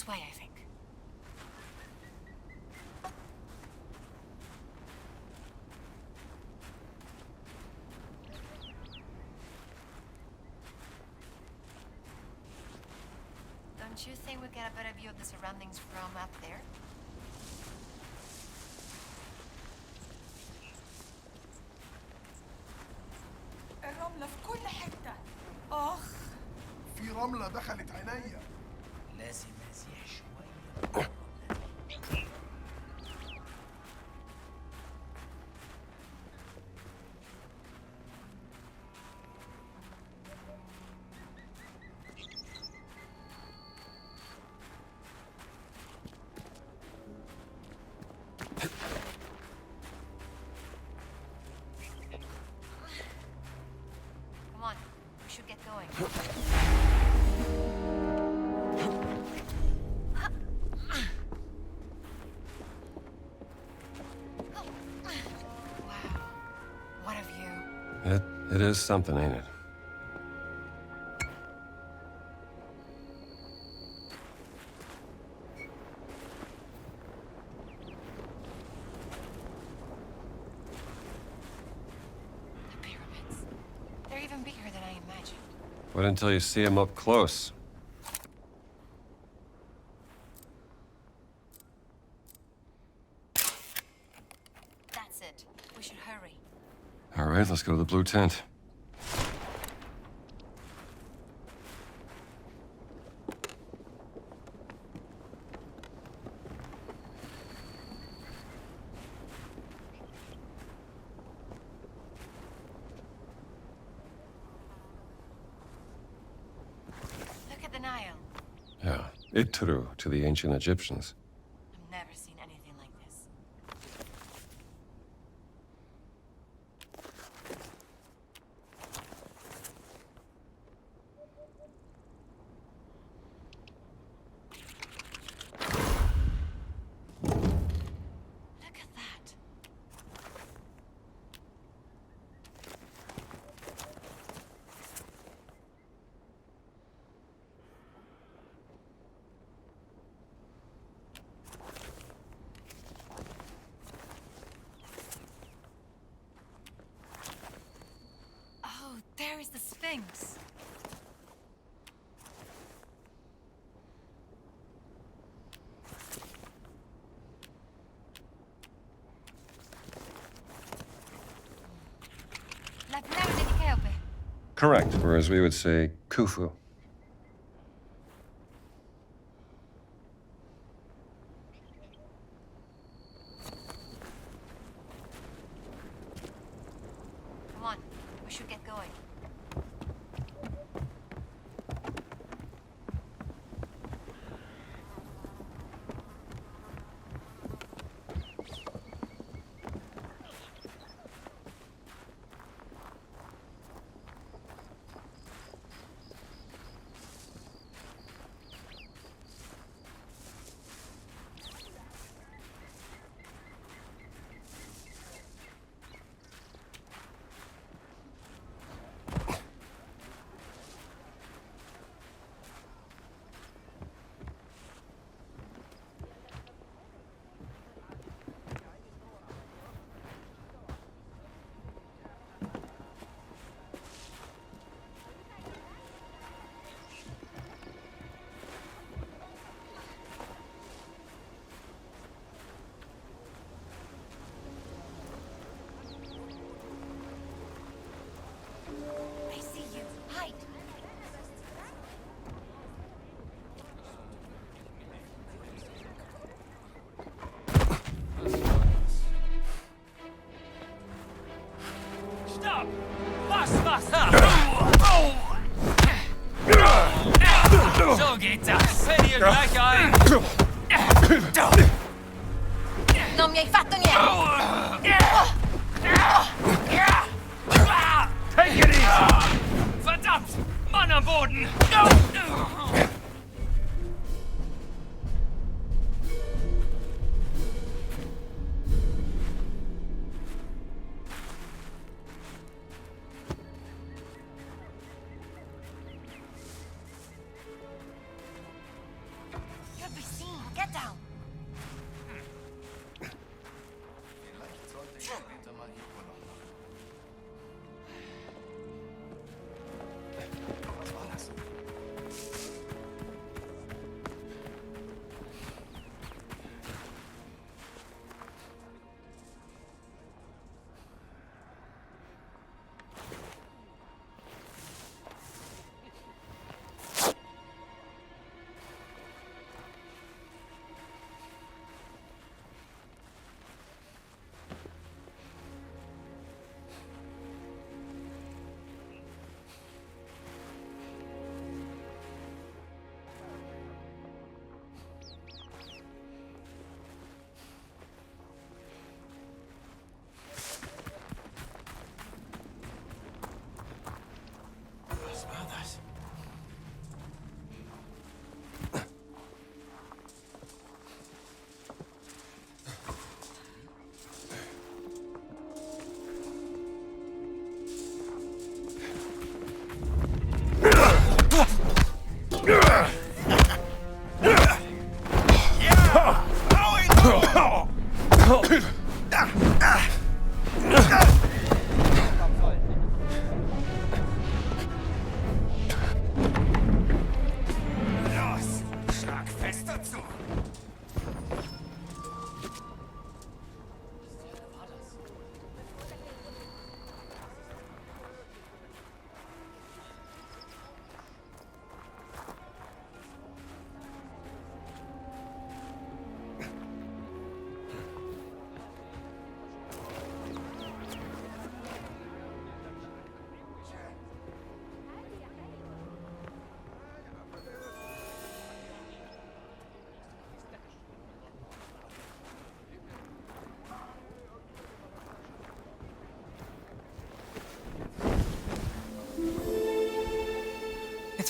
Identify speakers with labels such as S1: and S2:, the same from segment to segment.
S1: way, I think. Don't you think we get a better view of the surroundings from up there?
S2: الرملة في كل حتة. آخ.
S3: في رملة دخلت عينيا.
S4: لازم ازيح شوية.
S1: Come on, we should get going. Wow, what a view.
S5: It is something, ain't it?
S1: The pyramids. They're even bigger than I imagined.
S5: Wait until you see them up close.
S1: That's it. We should hurry.
S5: All right, let's go to the blue tent.
S1: Look at the Nile.
S5: Yeah, Itru to the ancient Egyptians.
S1: I've never seen anything like this. Look at that. Oh, there is the Sphinx. La pirámide di Cheope.
S5: Correct, or as we would say, Khufu.
S1: Come on, we should get going. I see you. Hide.
S4: Stop! Was? So geht das. Wenn ihr gleich ein...
S1: Non mi hai fatto niente.
S4: Take it easy! Verdammt! Mann am Boden!
S1: You'd be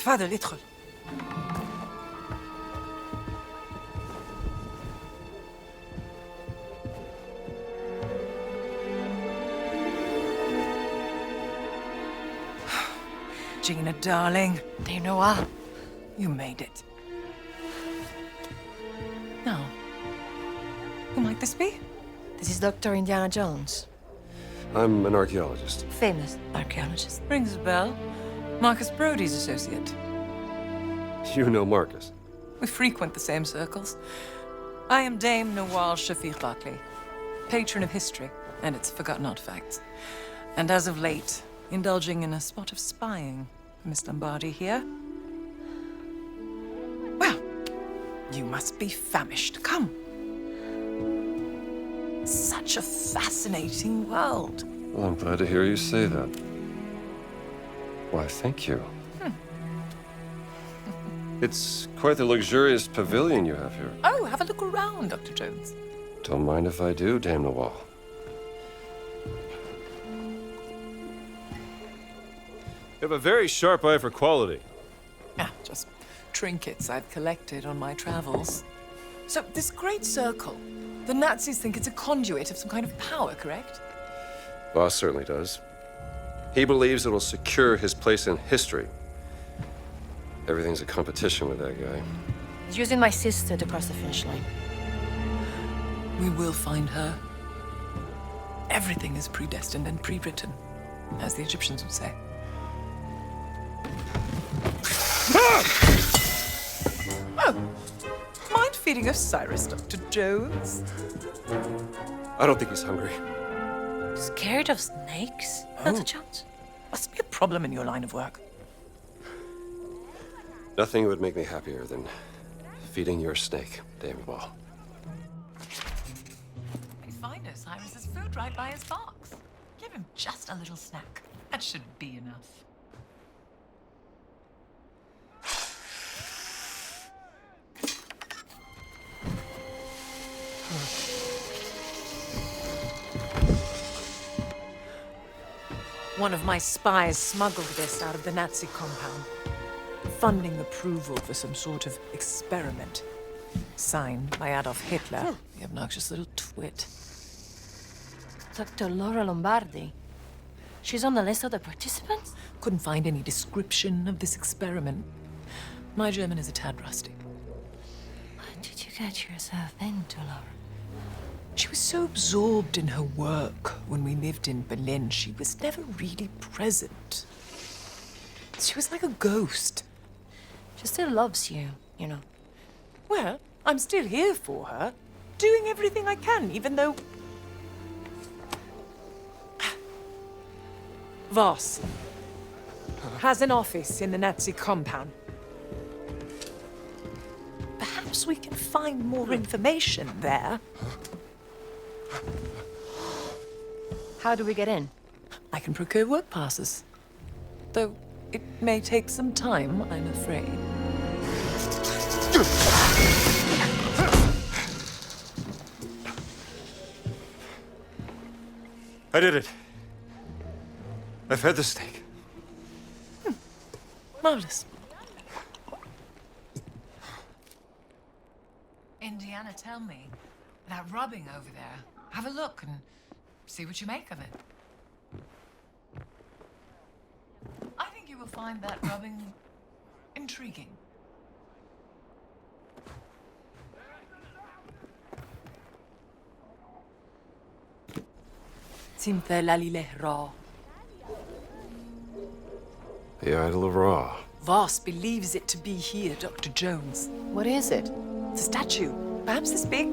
S2: تفضل ادخل. Gina, darling,
S1: Dame Noir.
S2: you made it. Now, who might this be?
S1: This is Dr. Indiana Jones.
S5: I'm an archaeologist.
S1: Famous archaeologist.
S2: Rings a bell. Marcus Brody's associate.
S5: You know Marcus.
S2: We frequent the same circles. I am Dame Nawal Shafiq Barkley, patron of history and its forgotten artifacts. And as of late, indulging in a spot of spying for Miss Lombardi here. Well, you must be famished. Come. Such a fascinating world.
S5: Well, I'm glad to hear you say that. Why, thank you. It's quite the luxurious pavilion you have here.
S2: Oh, have a look around, Dr. Jones.
S5: Don't mind if I do, Dame Noir. You have a very sharp eye for quality.
S2: Ah, just trinkets I've collected on my travels. So, this great circle, the Nazis think it's a conduit of some kind of power, correct?
S5: Boss certainly does. He believes it'll secure his place in history. Everything's a competition with that guy.
S1: He's using my sister to cross the finish line.
S2: We will find her. Everything is predestined and pre-written, as the Egyptians would say. Oh, mind feeding Osiris, Dr. Jones?
S5: I don't think he's hungry.
S1: Scared of snakes, Dr. Jones?
S2: Must be a problem in your line of work.
S5: Nothing would make me happier than feeding your snake, Dame Noir.
S2: We find Osiris's food right by his box. Give him just a little snack. That should be enough. One of my spies smuggled this out of the Nazi compound, funding approval for some sort of experiment. Signed by Adolf Hitler, the obnoxious little twit.
S1: Dr. Laura Lombardi. She's on the list of the participants?
S2: Couldn't find any description of this experiment. My German is a tad rusty.
S1: What did you get yourself into, Laura?
S2: She was so absorbed in her work when we lived in Berlin, she was never really present. She was like a ghost.
S1: She still loves you, you know.
S2: Well, I'm still here for her, doing everything I can, even though... Voss has an office in the Nazi compound. Perhaps we can find more information there.
S1: How do we get in?
S2: I can procure work passes. Though it may take some time, I'm afraid.
S5: I did it. I fed the snake.
S2: Marvelous. Indiana, tell me, that rubbing over there, have a look and see what you make of it. I think you will find that rubbing intriguing. Simte lalile ra.
S5: The Idol of Ra.
S2: Voss believes it to be here, Dr. Jones.
S1: What is it?
S2: It's a statue, perhaps this big,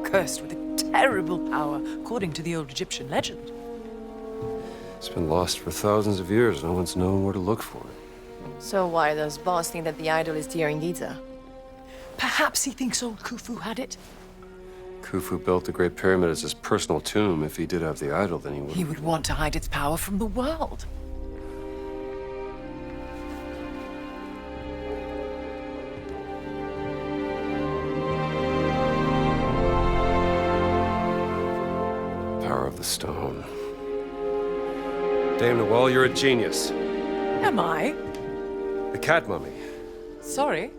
S2: cursed with a terrible power, according to the old Egyptian legend.
S5: It's been lost for thousands of years. No one's known where to look for it.
S1: So why does Boss think that the idol is dear in Giza?
S2: Perhaps he thinks old Khufu had it.
S5: Khufu built the Great Pyramid as his personal tomb. If he did have the idol, then he would...
S2: He would want to hide its power from the world.
S5: Power of the stone. Dame Noir, you're a genius.
S2: Am I?
S5: The cat mummy.
S2: Sorry?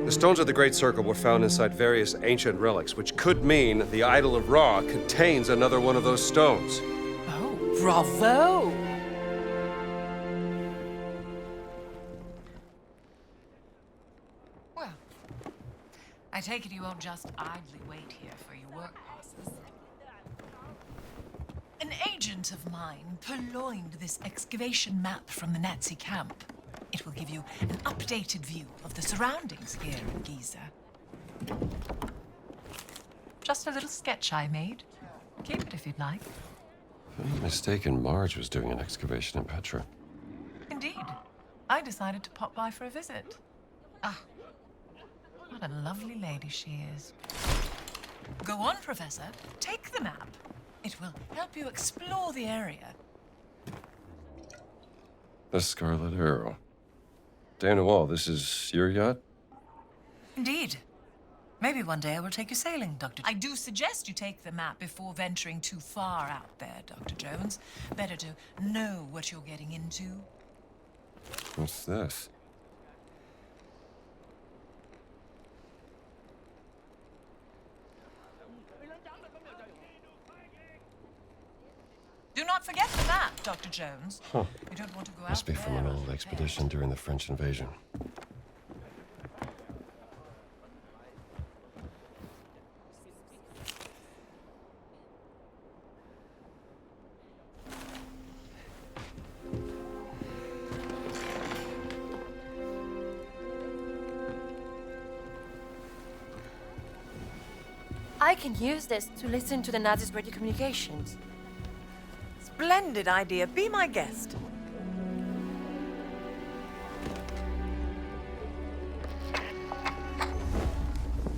S5: The stones of the Great Circle were found inside various ancient relics, which could mean the Idol of Ra contains another one of those stones.
S2: Oh, bravo! Well, I take it you won't just idly wait here for your work passes. An agent of mine purloined this excavation map from the Nazi camp. It will give you an updated view of the surroundings here in Giza. Just a little sketch I made. Keep it if you'd like.
S5: If I'm not mistaken, Marge was doing an excavation in Petra.
S2: Indeed. I decided to pop by for a visit. Ah, what a lovely lady she is. Go on, Professor. Take the map. It will help you explore the area.
S5: The Scarlet Arrow. Dana Wall, this is your yacht?
S2: Indeed. Maybe one day I will take you sailing, Dr. I do suggest you take the map before venturing too far out there, Dr. Jones. Better to know what you're getting into.
S5: What's this?
S2: Do not forget the map, Dr. Jones.
S5: Huh.
S2: You don't want to go out
S5: Must be from
S2: there
S5: an old
S2: unprepared.
S5: expedition during the French invasion.
S1: I can use this to listen to the Nazis' radio communications.
S2: Splendid idea. Be my guest.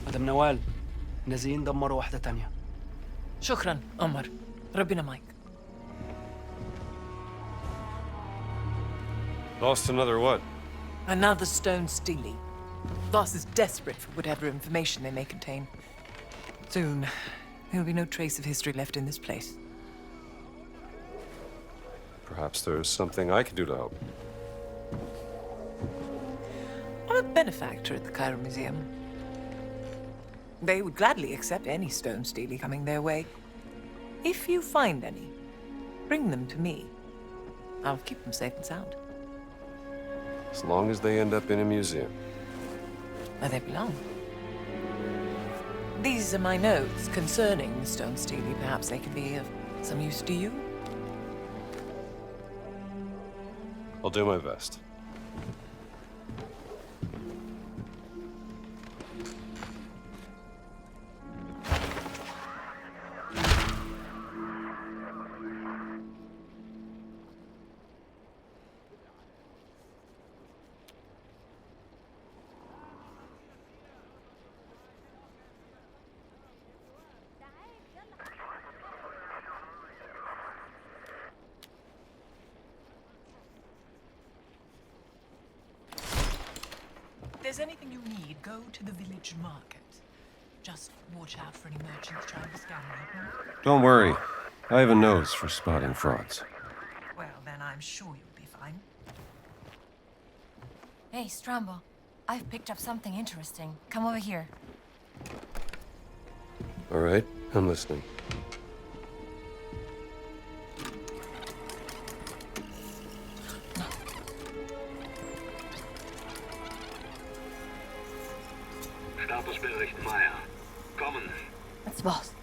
S6: مدام نوال نازلين دمروا واحدة تانية.
S2: شكرا عمر. ربنا معك.
S5: Lost another what?
S2: Another stone steely. Voss is desperate for whatever information they may contain. Soon, there will be no trace of history left in this place.
S5: Perhaps there's something I can do to help.
S2: I'm a benefactor at the Cairo Museum. They would gladly accept any stone steely coming their way. If you find any, bring them to me. I'll keep them safe and sound.
S5: As long as they end up in a museum.
S2: Where they belong. These are my notes concerning the stone steely. Perhaps they can be of some use to you.
S5: I'll do my best.
S2: If there's anything you need, go to the village market. Just watch out for any merchants trying to scam you.
S5: Don't worry. I have a nose for spotting frauds.
S2: Well, then I'm sure you'll be fine.
S1: Hey, Strambo. I've picked up something interesting. Come over here.
S5: All right, I'm listening.
S7: Statusbericht Meyer. Kommen.
S1: It's Voss.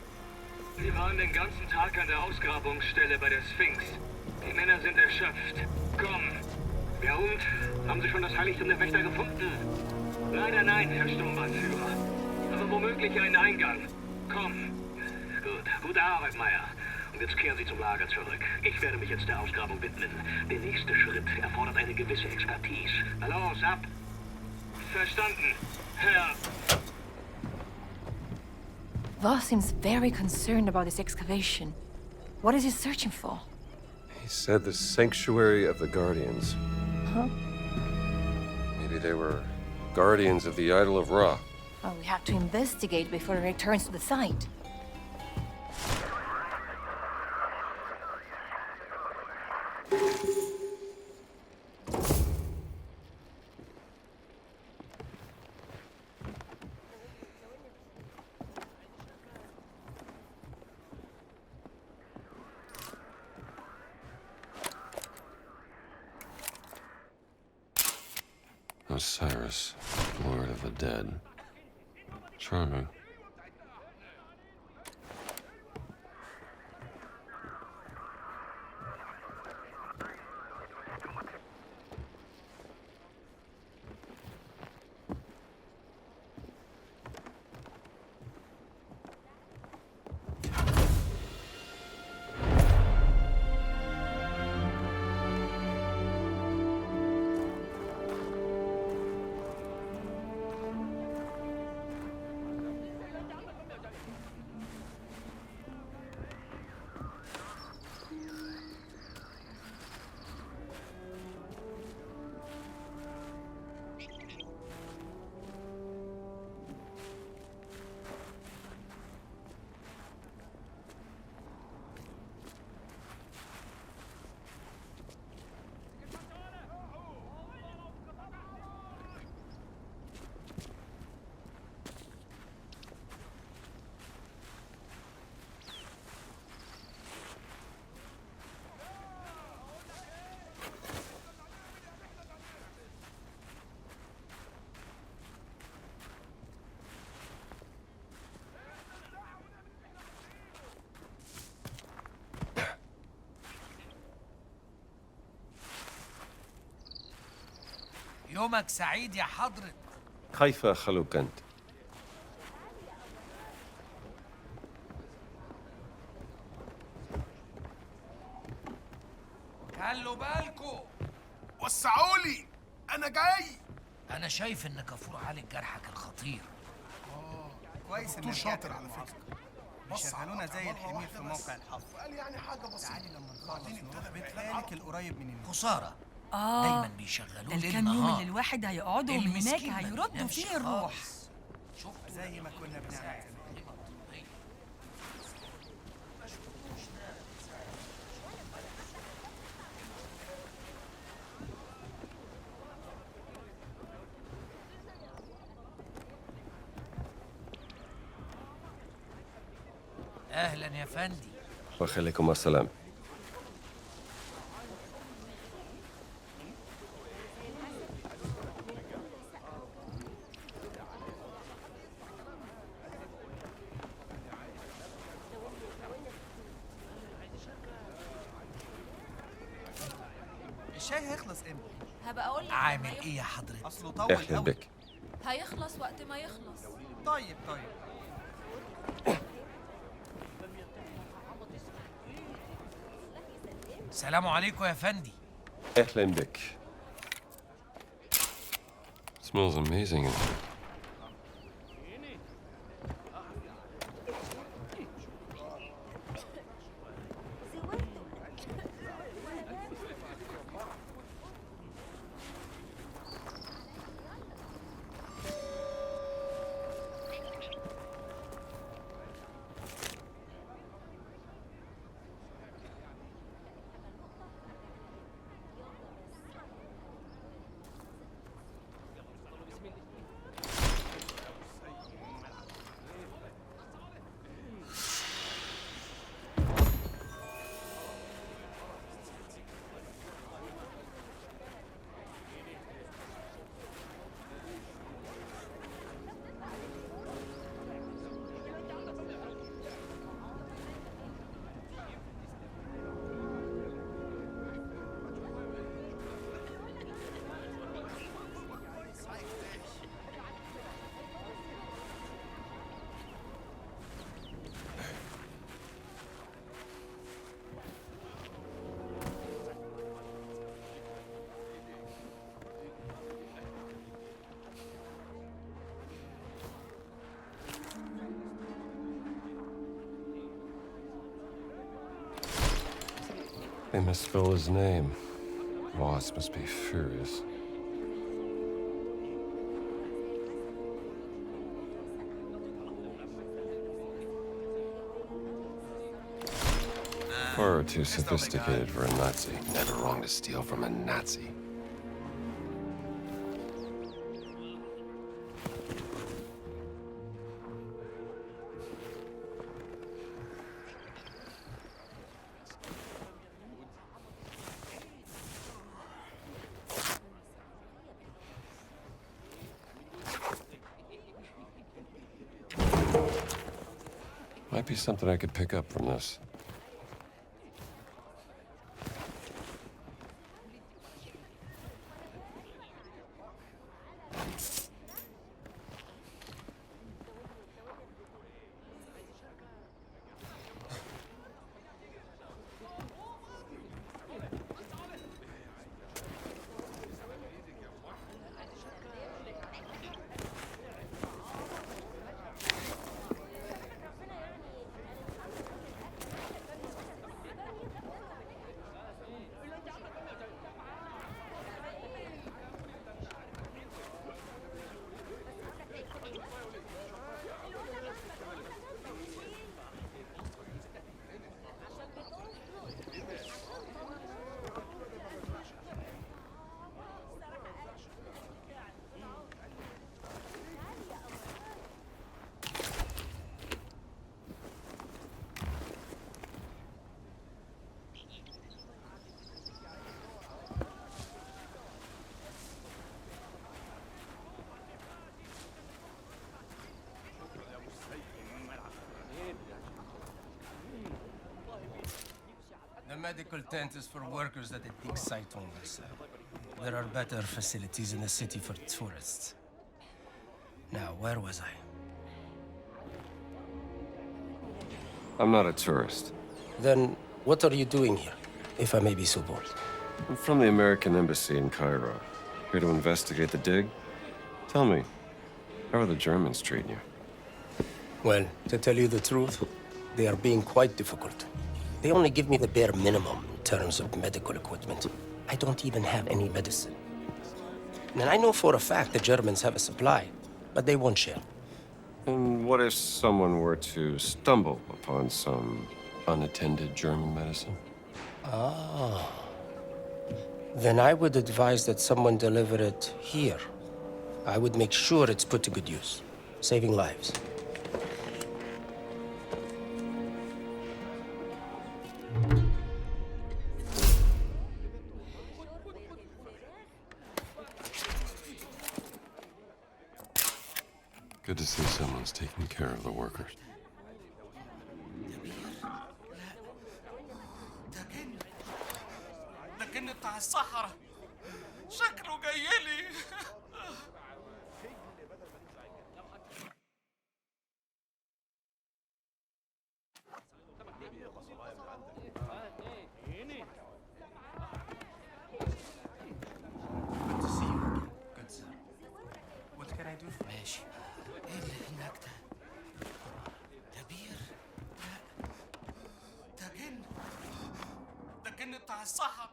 S7: Sie waren den ganzen Tag an der Ausgrabungsstelle bei der Sphinx. Die Männer sind erschöpft. Komm. Ja und? Haben Sie schon das Heiligtum der Wächter gefunden? Leider nein, Herr Sturmbannführer. Aber womöglich einen Eingang. Komm. Gut. Gute Arbeit, Meyer. Und jetzt kehren Sie zum Lager zurück. Ich werde mich jetzt der Ausgrabung widmen. Der nächste Schritt erfordert eine gewisse Expertise. Na los, ab! Verstanden, Herr...
S1: Voss seems very concerned about this excavation. What is he searching for?
S5: He said the Sanctuary of the Guardians.
S1: Huh?
S5: Maybe they were guardians of the Idol of Ra.
S1: Well, we have to investigate before he returns to the site.
S5: Osiris, Lord of the Dead. Charming.
S4: يومك سعيد يا حضرة.
S5: كيف أخلوك أنت؟
S4: خلوا بالكوا.
S3: وسعولي، أنا جاي.
S4: أنا شايف إن كافور عالج جرحك الخطير.
S8: كويس
S3: دكتور شاطر على فكرة.
S8: بيشغلونا زي الحمير في موقع الحفر.
S3: قال يعني حاجة بسيطة.
S8: تعالي لما نخلص نروح بيت خالك القريب من هنا.
S4: خسارة. دايما بيشغلوه ليل
S9: الكام يوم
S4: نهار.
S9: اللي الواحد هيقعدهم هناك
S4: المسكين ما
S9: هيردوا
S4: بينامش
S9: فيه الروح.
S4: خالص. شوف
S8: زي ما كنا بنعمل زمان.
S4: أهلا يا فندي.
S5: وخليكم السلام.
S8: الشاي هيخلص امتى؟
S1: هبقى اقول لك
S4: عامل إيه يا حضرتك؟
S8: اصله طول
S5: أهلا
S8: قوي.
S5: بك.
S1: هيخلص وقت ما يخلص.
S8: طيب.
S4: سلام عليكم يا فندي.
S5: أهلا بك. Smells amazing in here. They misspell his name. Moss must be furious. Far too sophisticated for a Nazi. Never wrong to steal from a Nazi. Might be something I could pick up from this.
S9: The medical tent is for workers at the dig site only, sir. There are better facilities in the city for tourists. Now, where was I?
S5: I'm not a tourist.
S9: Then, what are you doing here, if I may be so bold?
S5: I'm from the American Embassy in Cairo. Here to investigate the dig. Tell me, how are the Germans treating you?
S9: Well, to tell you the truth, they are being quite difficult. They only give me the bare minimum in terms of medical equipment. I don't even have any medicine. And I know for a fact the Germans have a supply, but they won't share.
S5: And what if someone were to stumble upon some unattended German medicine?
S9: Then I would advise that someone deliver it here. I would make sure it's put to good use, saving lives.
S5: Good to see someone's taking care of the workers.
S8: ده كن بتاع الصحراء شكله جايلي. Good to see you again. Good sir. What can I do for you?
S9: ماشي. ايه اللي هناك ده؟ ده بير؟
S8: ده كن بتاع الصحراء.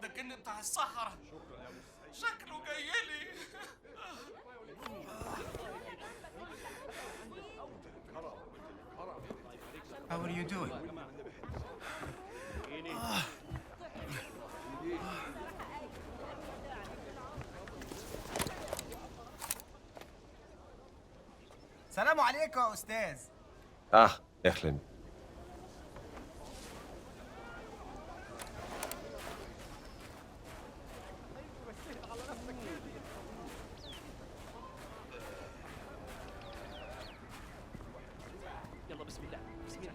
S8: ده كن بتاع الصحراء شكله جايلي.
S9: How are you doing?
S8: سلام عليكم يا استاذ.
S5: Echlin.
S6: يلا بسم الله بسم الله.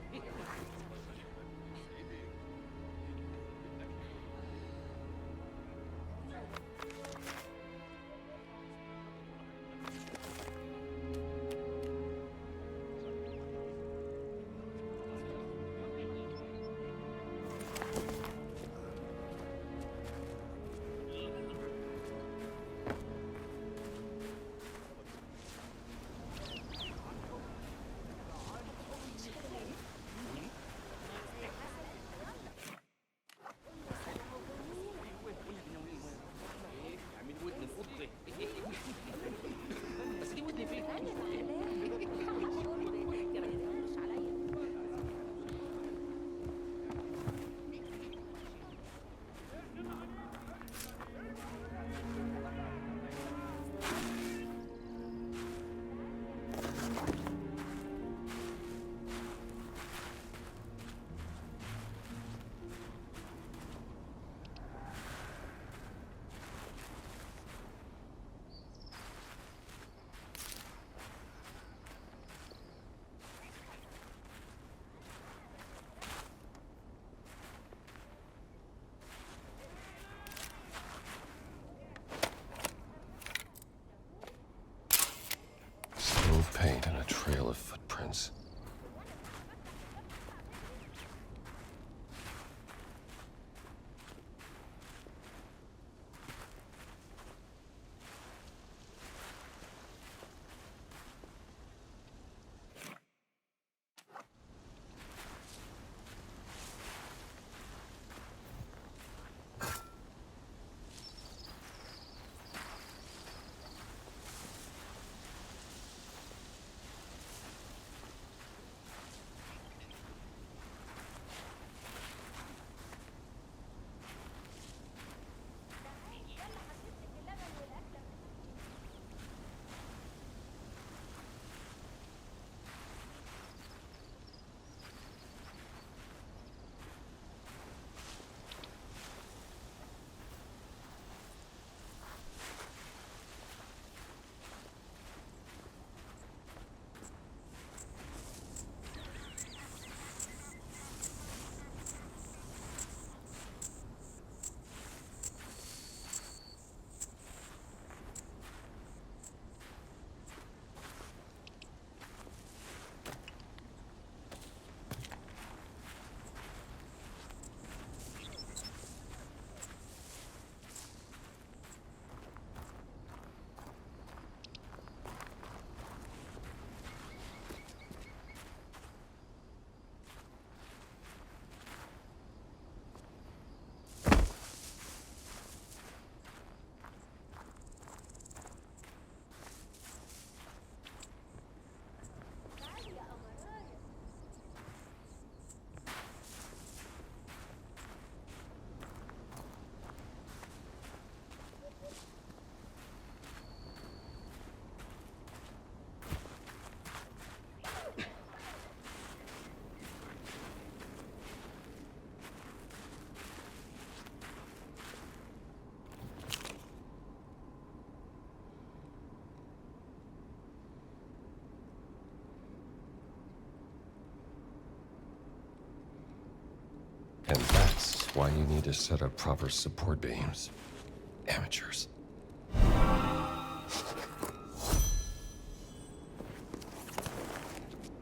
S5: of paint and a trail of footprints. And that's why you need to set up proper support beams. Amateurs.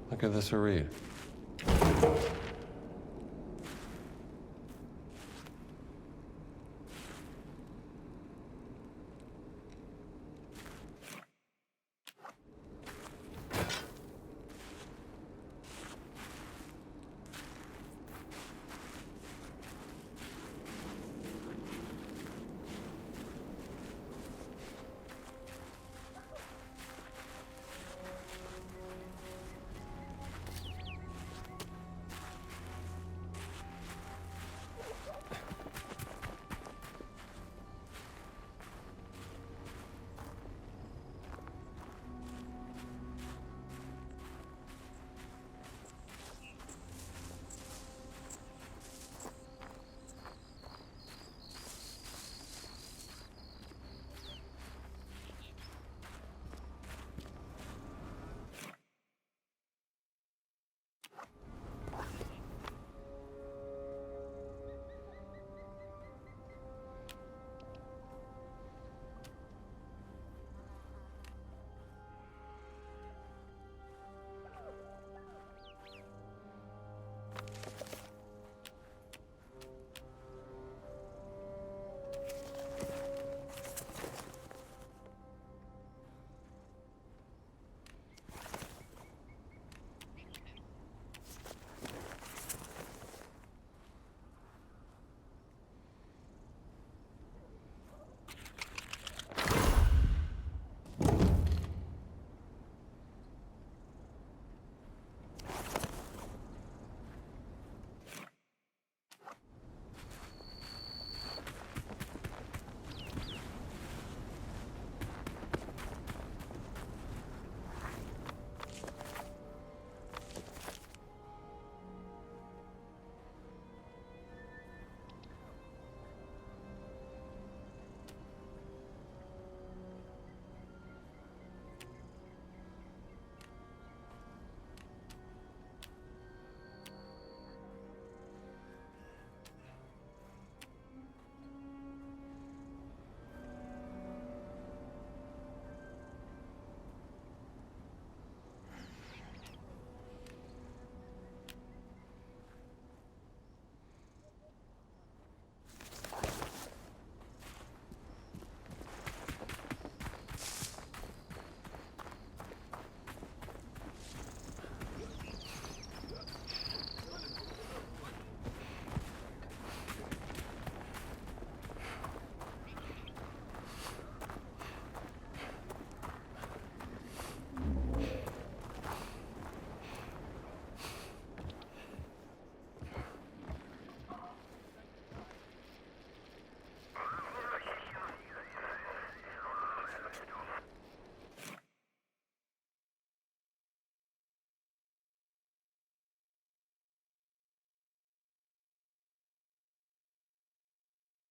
S5: Look at this, read.